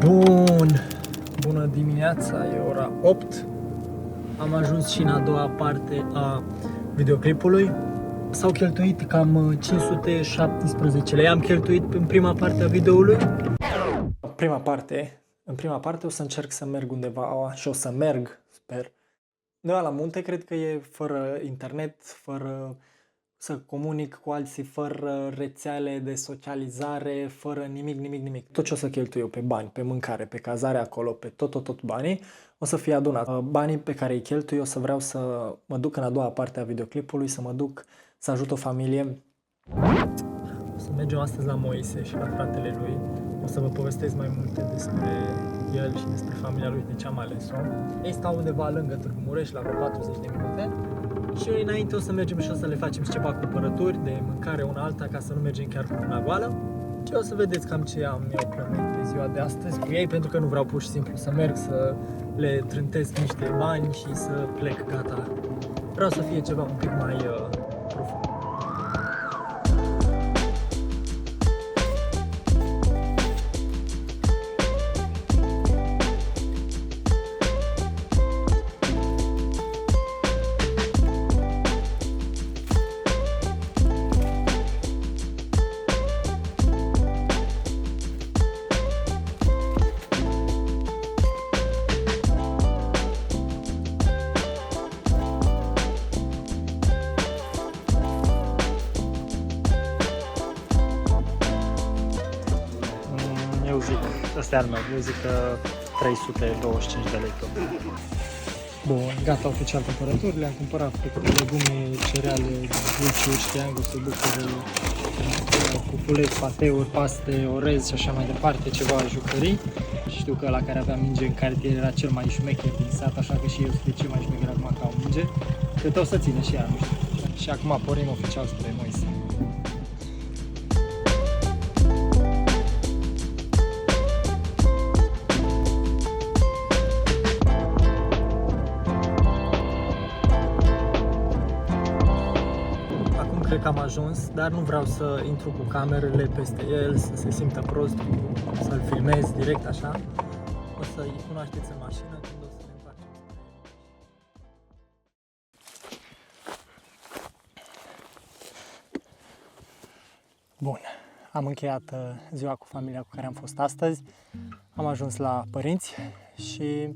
Bun! Bună dimineața, e ora 8. Am ajuns și în a doua parte a videoclipului. S-au cheltuit cam 517 lei. Am cheltuit în prima parte a videoului. În prima parte o să încerc să merg undeva și o să merg, sper. Undeva la munte, cred că e fără internet, fără să comunic cu alții, fără rețele de socializare, fără nimic. Tot ce o să cheltui eu pe bani, pe mâncare, pe cazare acolo, pe tot banii, o să fie adunat. Banii pe care îi cheltui, o să vreau să mă duc în a doua parte a videoclipului, să mă duc să ajut o familie. O să mergem astăzi la Moise și la fratele lui. O să vă povestesc mai multe despre el și despre familia lui, de ce am ales-o. Ei stau undeva lângă Târgu Mureș, la vreo 40 de minute. Și înainte o să mergem și o să le facem și ceva cumpărături de mâncare una alta, ca să nu mergem chiar cu mâna goală. Și o să vedeți cam ce am eu plănuit pe ziua de astăzi cu ei, pentru că nu vreau pur și simplu să merg, să le trântesc niște bani și să plec gata. Vreau să fie ceva un pic mai profund. Ăsta e al meu, eu zic că 325 de lei. Bun, gata oficial cumpărăturile, am cumpărat legume, cereale, dulciuri, știanguri, se bucură, cuculeți, pateuri, paste, orez și așa mai departe, ceva jucării. Știu că ăla care avea minge în cartier era cel mai șmecher din sat, așa că și eu sunt cel mai șmecher acum ca o minge. Cred că o să ține și ea, nu știu. Și acum pornim oficial spre Moise. Cred că am ajuns, dar nu vreau să intru cu camerele peste el, să se simtă prost, să-l filmez direct așa. O să-i cunoașteți în mașină când o să ne întoarcem. Bun, am încheiat ziua cu familia cu care am fost astăzi. Am ajuns la părinți și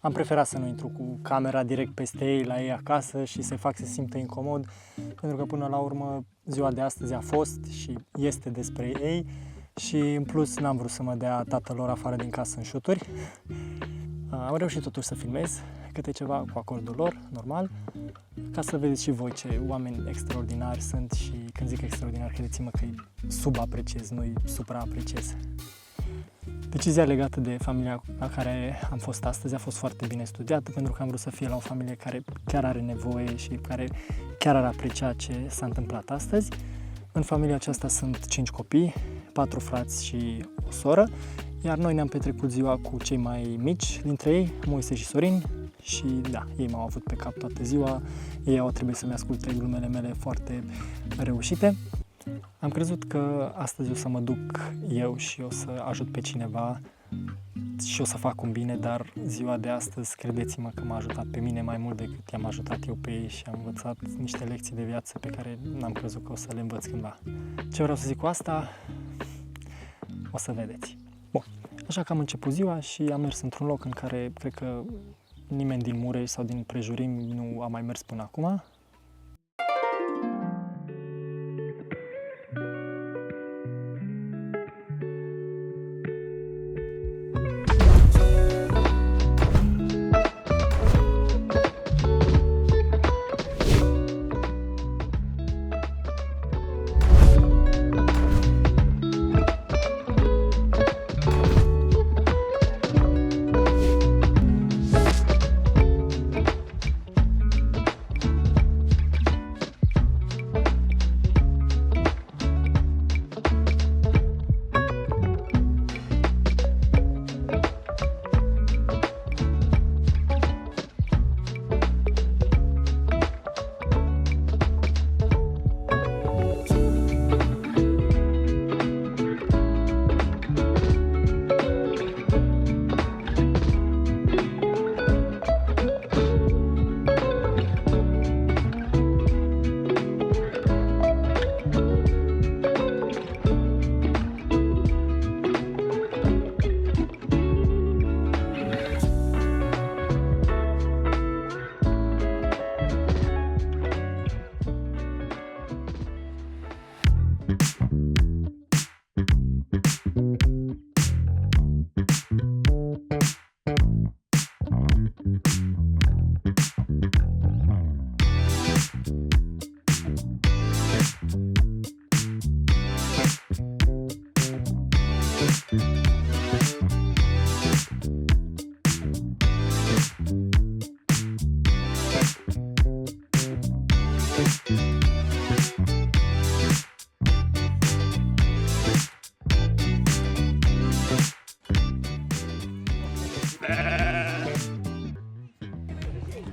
am preferat să nu intru cu camera direct peste ei, la ei acasă și să-i fac să se simtă incomod, pentru că până la urmă ziua de astăzi a fost și este despre ei și în plus n-am vrut să mă dea tatăl lor afară din casă în șuturi. Am reușit totuși să filmez câte ceva cu acordul lor, normal, ca să vedeți și voi ce oameni extraordinari sunt și când zic extraordinar, credeți-mă că îi subapreciez, nu-i supraapreciez. Decizia legată de familia la care am fost astăzi a fost foarte bine studiată, pentru că am vrut să fie la o familie care chiar are nevoie și care chiar ar aprecia ce s-a întâmplat astăzi. În familia aceasta sunt 5 copii, 4 frați și o soră, iar noi ne-am petrecut ziua cu cei mai mici dintre ei, Moise și Sorin, și da, ei m-au avut pe cap toată ziua, ei au trebuit să-mi asculte glumele mele foarte reușite. Am crezut că astăzi o să mă duc eu și o să ajut pe cineva și o să fac un bine, dar ziua de astăzi, credeți-mă că m-a ajutat pe mine mai mult decât i-am ajutat eu pe ei și am învățat niște lecții de viață pe care n-am crezut că o să le învăț cândva. Ce vreau să zic cu asta? O să vedeți. Bun, așa că am început ziua și am mers într-un loc în care cred că nimeni din Mureș sau din prejurimi nu a mai mers până acum.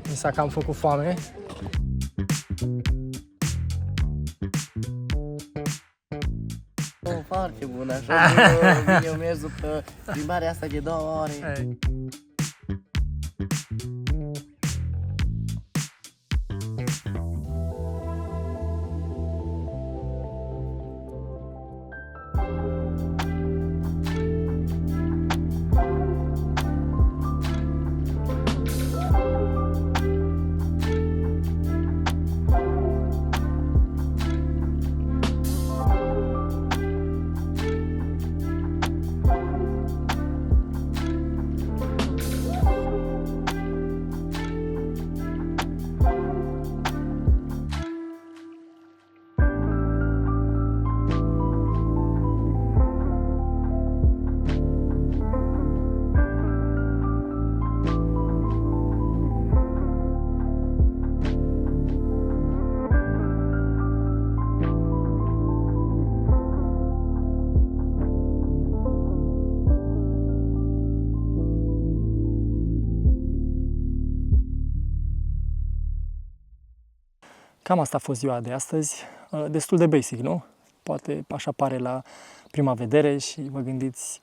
Mi s-a cam făcut foame. Foarte bun, așa vine mers după plimbarea asta de 2 ore. Cam asta a fost ziua de astăzi, destul de basic, nu? Poate așa pare la prima vedere și vă gândiți,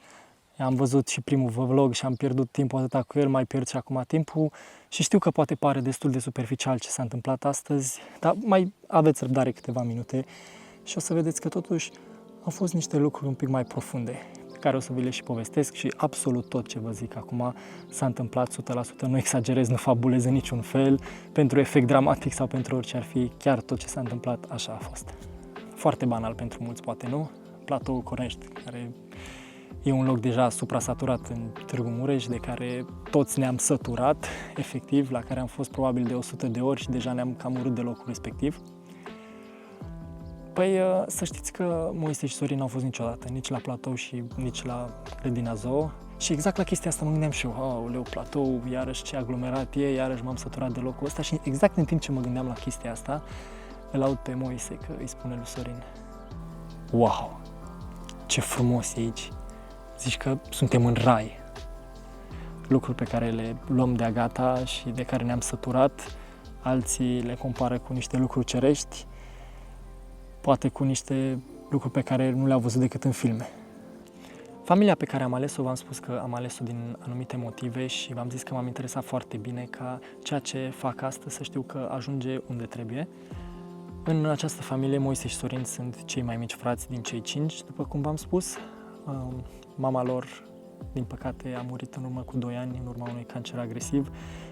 am văzut și primul vlog și am pierdut timpul atâta cu el, mai pierd și acum timpul și știu că poate pare destul de superficial ce s-a întâmplat astăzi, dar mai aveți răbdare câteva minute și o să vedeți că totuși au fost niște lucruri un pic mai profunde, pe care o să vi le și povestesc și absolut tot ce vă zic acum s-a întâmplat 100%, nu exagerez, nu fabulez în niciun fel, pentru efect dramatic sau pentru orice ar fi, chiar tot ce s-a întâmplat așa a fost. Foarte banal pentru mulți, poate nu? Platoul Cornești, care e un loc deja supra-saturat în Târgu Mureș, de care toți ne-am săturat, efectiv, la care am fost probabil de 100 de ori și deja ne-am cam urât de locul respectiv. Păi să știți că Moise și Sorin n-au fost niciodată, nici la platou și nici la grădina zoo. Și exact la chestia asta mă gândeam și eu, aoleu, platou, iarăși ce aglomerat e, iarăși m-am săturat de locul ăsta și exact în timp ce mă gândeam la chestia asta, îl aud pe Moise că îi spune lui Sorin: wow, ce frumos e aici, zici că suntem în rai. Lucruri pe care le luăm de-a gata și de care ne-am săturat, alții le compară cu niște lucruri cerești, poate cu niște lucruri pe care nu le-au văzut decât în filme. Familia pe care am ales-o, v-am spus că am ales-o din anumite motive și v-am zis că m-am interesat foarte bine ca ceea ce fac astăzi să știu că ajunge unde trebuie. În această familie, Moise și Sorin sunt cei mai mici frați din cei 5, după cum v-am spus. Mama lor, din păcate, a murit în urmă cu 2 ani, în urma unui cancer agresiv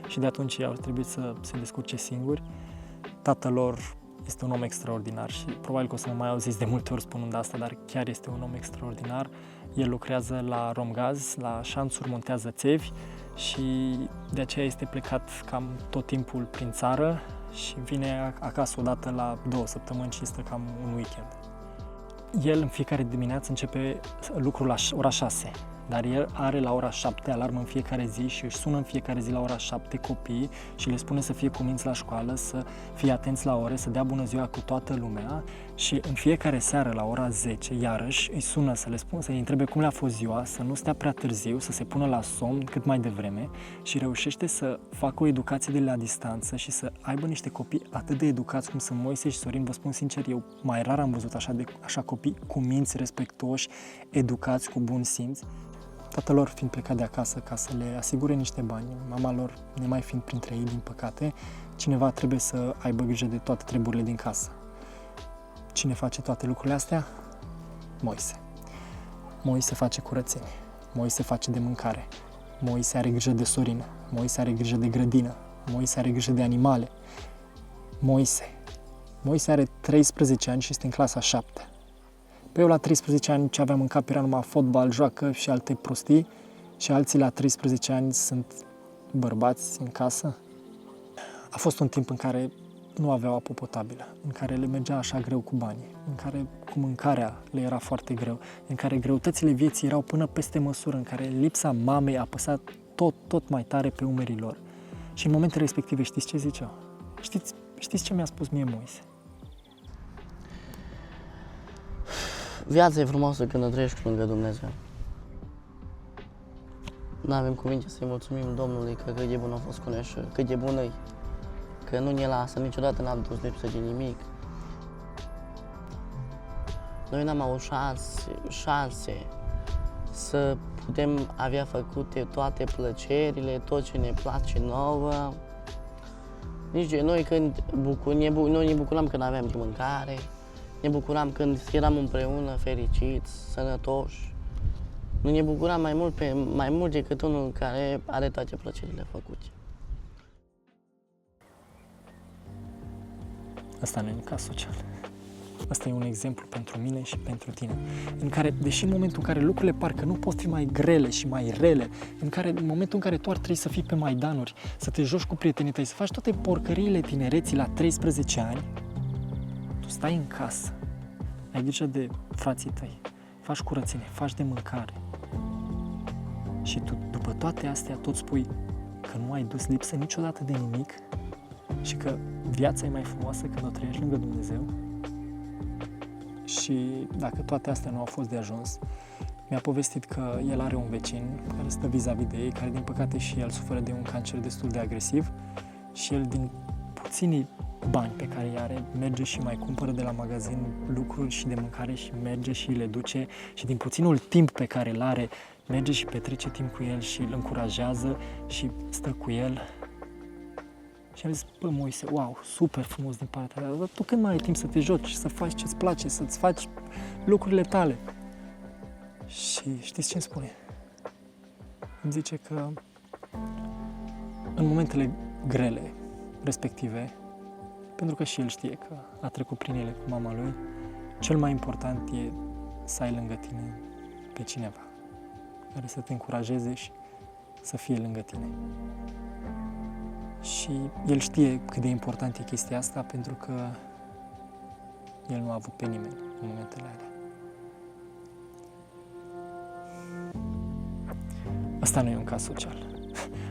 și de atunci ei au trebuit să se descurce singuri. Tatăl lor este un om extraordinar și probabil că o să mă mai auziți de multe ori spunând asta, dar chiar este un om extraordinar. El lucrează la Romgaz, la șanțuri, montează țevi și de aceea este plecat cam tot timpul prin țară și vine acasă odată la 2 săptămâni și stă cam un weekend. El în fiecare dimineață începe lucrul la ora 6, dar el are la ora 7 alarmă în fiecare zi și își sună în fiecare zi la ora 7 copiii și le spune să fie cuminți la școală, să fie atenți la ore, să dea bună ziua cu toată lumea și în fiecare seară la ora 10 iarăși îi sună să le spună, să-i întrebe cum le-a fost ziua, să nu stea prea târziu, să se pună la somn cât mai devreme și reușește să facă o educație de la distanță și să aibă niște copii atât de educați cum sunt Moise și Sorin. Vă spun sincer, eu mai rar am văzut așa copii cuminți, respectuoși, educați, cu bun simț. Tatăl lor fiind plecat de acasă ca să le asigure niște bani, mama lor nemai fiind printre ei, din păcate, cineva trebuie să aibă grijă de toate treburile din casă. Cine face toate lucrurile astea? Moise. Moise face curățenie, Moise face de mâncare, Moise are grijă de Sorin, Moise are grijă de grădină, Moise are grijă de animale. Moise are 13 ani și este în clasa 7. Pe eu la 13 ani ce aveam în cap era numai fotbal, joacă și alte prostii și alții la 13 ani sunt bărbați în casă. A fost un timp în care nu aveau apă potabilă, în care le mergea așa greu cu banii, în care cu mâncarea le era foarte greu, în care greutățile vieții erau până peste măsură, în care lipsa mamei a apăsat tot mai tare pe umerii lor. Și în momentele respective știți ce ziceau? Știți ce mi-a spus mie Moise? Viața e frumoasă când o trăiești lângă Dumnezeu. Nu avem cuvinte să-i mulțumim Domnului că cât de bun a fost cu noi și cât de bun e. Că nu ne lasă, niciodată n-am dus lipsă de nimic. Noi n-am avut șanse să putem avea făcute toate plăcerile, tot ce ne place nouă. Nici noi când noi ne bucuram când aveam de mâncare, ne bucuram când eram împreună fericiți, sănătoși. Nu ne bucuram mai mult decât unul care are toate plăcerile făcute. Asta nu e un caz social. Asta e un exemplu pentru mine și pentru tine, în care, deși în momentul în care lucrurile parcă nu pot fi mai grele și mai rele, în momentul în care tu ar trebui să fii pe maidanuri, să te joci cu prietenii tăi, să faci toate porcăriile tinereții la 13 ani, tu stai în casă, ai grijă de frații tăi, faci curățenie, faci de mâncare și tu, după toate astea, tot spui că nu ai dus lipsă niciodată de nimic și că viața e mai frumoasă când o trăiești lângă Dumnezeu. Și dacă toate astea nu au fost de ajuns, mi-a povestit că el are un vecin care stă vis-a-vis de ei, care din păcate și el suferă de un cancer destul de agresiv și el din puținii bani pe care îi are, merge și mai cumpără de la magazin lucruri și de mâncare și merge și le duce și din puținul timp pe care îl are, merge și petrece timp cu el și îl încurajează și stă cu el. Și am zis, bă, Moise, wow, super frumos din partea ta, dar tu când mai ai timp să te joci, să faci ce-ți place, să-ți faci lucrurile tale? Și știți ce îmi spune? Îmi zice că în momentele grele respective, pentru că și el știe că a trecut prin ele cu mama lui, cel mai important e să ai lângă tine pe cineva care să te încurajeze și să fie lângă tine. Și el știe cât de important e chestia asta pentru că el nu a avut pe nimeni în momentele alea. Asta nu e un caz social.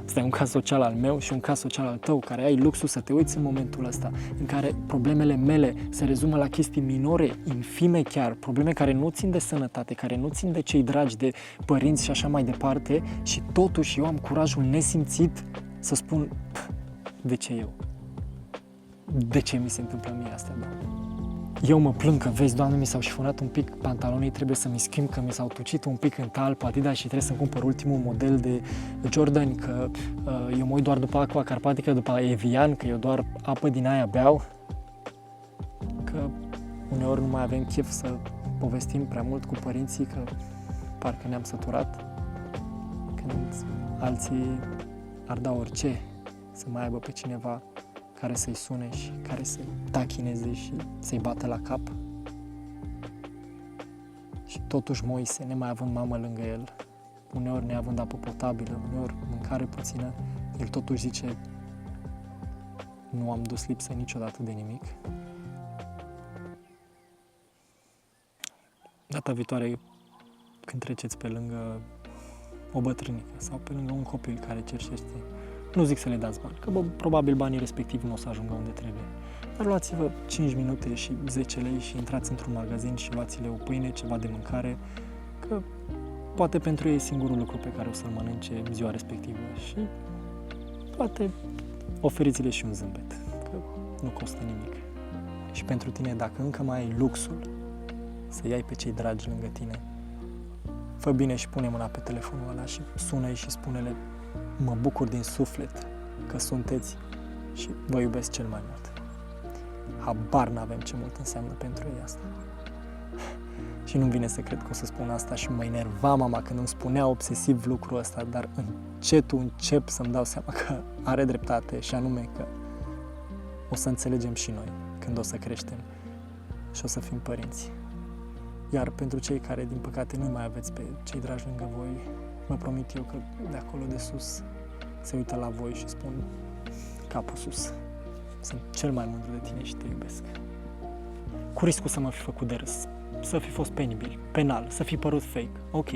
Asta e un caz social al meu și un caz social al tău, care ai luxul să te uiți în momentul ăsta, în care problemele mele se rezumă la chestii minore, infime chiar, probleme care nu țin de sănătate, care nu țin de cei dragi, de părinți și așa mai departe, și totuși eu am curajul nesimțit să spun, de ce eu? De ce mi se întâmplă mie astea, Doamne? Eu mă plâng că, vezi, Doamne, mi s-au șifonat un pic pantalonii, trebuie să mi schimb, că mi s-au tucit un pic în talp Adidas și trebuie să-mi cumpăr ultimul model de Jordan, că eu mă uit doar după Aqua Carpatică, după Evian, că eu doar apă din aia beau, că uneori nu mai avem chef să povestim prea mult cu părinții, că parcă ne-am săturat, când alții ar da orice să mai aibă pe cineva care să-i sune și care să-i tachineze și să-i bată la cap. Și totuși Moise, nemai având mamă lângă el, uneori neavând apă potabilă, uneori mâncare puțină, el totuși zice, nu am dus lipsă niciodată de nimic. Data viitoare, când treceți pe lângă o bătrânică sau pe lângă un copil care cerșește, nu zic să le dați bani, că probabil banii respectivi nu o să ajungă unde trebuie. Dar luați-vă 5 minute și 10 lei și intrați într-un magazin și luați-le o pâine, ceva de mâncare, că poate pentru ei e singurul lucru pe care o să-l mănânce în ziua respectivă și poate oferiți-le și un zâmbet, că nu costă nimic. Și pentru tine, dacă încă mai ai luxul să iei pe cei dragi lângă tine, fă bine și pune mâna pe telefonul ăla și sună-i și spune-le, mă bucur din suflet că sunteți și vă iubesc cel mai mult. Habar n-avem ce mult înseamnă pentru ei asta. Și nu-mi vine să cred că o să spun asta și mă enerva mama când îmi spunea obsesiv lucrul ăsta, dar încetul încep să-mi dau seama că are dreptate și anume că o să înțelegem și noi când o să creștem și o să fim părinți. Iar pentru cei care, din păcate, nu mai aveți pe cei dragi lângă voi, Vă promit eu că de acolo de sus se uită la voi și spun capul sus. Sunt cel mai mândru de tine și te iubesc. Cu riscul să mă fi făcut de râs, să fi fost penibil, penal, să fi părut fake, ok.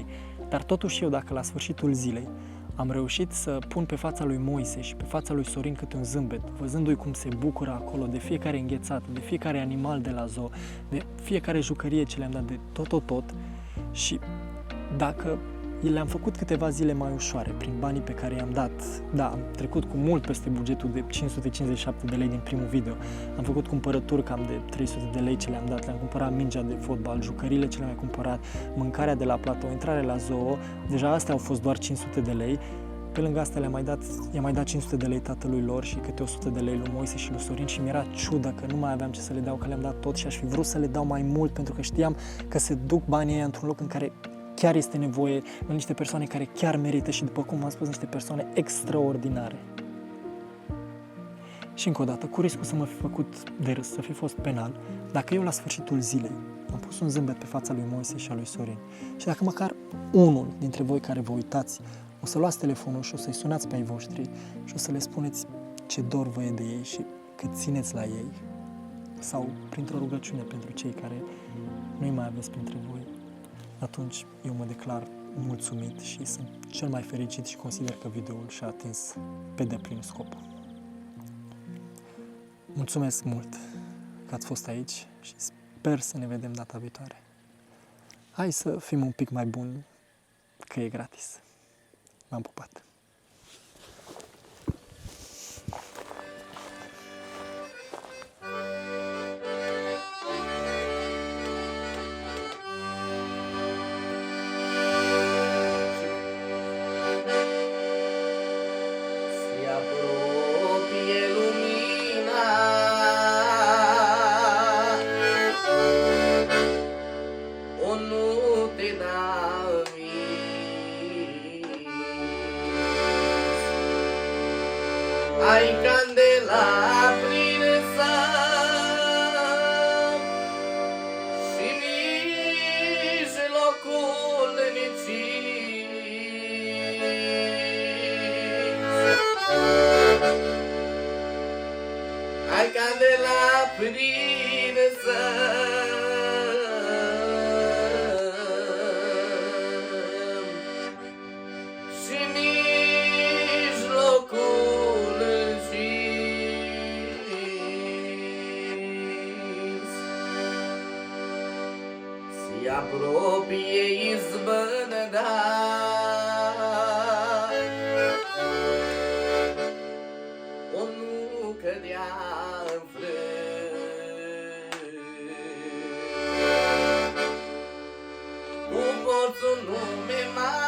Dar totuși eu, dacă la sfârșitul zilei am reușit să pun pe fața lui Moise și pe fața lui Sorin câte un zâmbet, văzându-i cum se bucură acolo de fiecare înghețată, de fiecare animal de la zoo, de fiecare jucărie ce le-am dat, de tot, și dacă le-am făcut câteva zile mai ușoare prin banii pe care i-am dat. Da, am trecut cu mult peste bugetul de 557 de lei din primul video. Am făcut cumpărături cam de 300 de lei ce le-am dat. Le-am cumpărat mingea de fotbal, jucăriile ce le-am mai cumpărat, mâncarea de la platou, intrare la zoo. Deja astea au fost doar 500 de lei. Pe lângă asta i-am mai dat 500 de lei tatălui lor și câte 100 de lei lui Moise și lui Sorin și mi-era ciudă că nu mai aveam ce să le dau, că le-am dat tot și aș fi vrut să le dau mai mult pentru că știam că se duc banii ăia într-un loc în care chiar este nevoie, la niște persoane care chiar merită și, după cum am spus, niște persoane extraordinare. Și încă o dată, cu riscul să mă fi făcut de râs, să fi fost penal, dacă eu la sfârșitul zilei am pus un zâmbet pe fața lui Moise și a lui Sorin și dacă măcar unul dintre voi care vă uitați o să luați telefonul și o să-i sunați pe ai voștri și o să le spuneți ce dor vă e de ei și cât țineți la ei, sau printr-o rugăciune pentru cei care nu-i mai aveți printre voi, atunci eu mă declar mulțumit și sunt cel mai fericit și consider că videoul și-a atins pe deplin scopul. Mulțumesc mult că ați fost aici și sper să ne vedem data viitoare. Hai să fim un pic mai buni, că e gratis. M-am pupat! Ai candela aprinsă și mijlocul ai candela aprinsă și mijlocul se apropie izbândă, o nu cădea în frâu. Tu poți un nume mai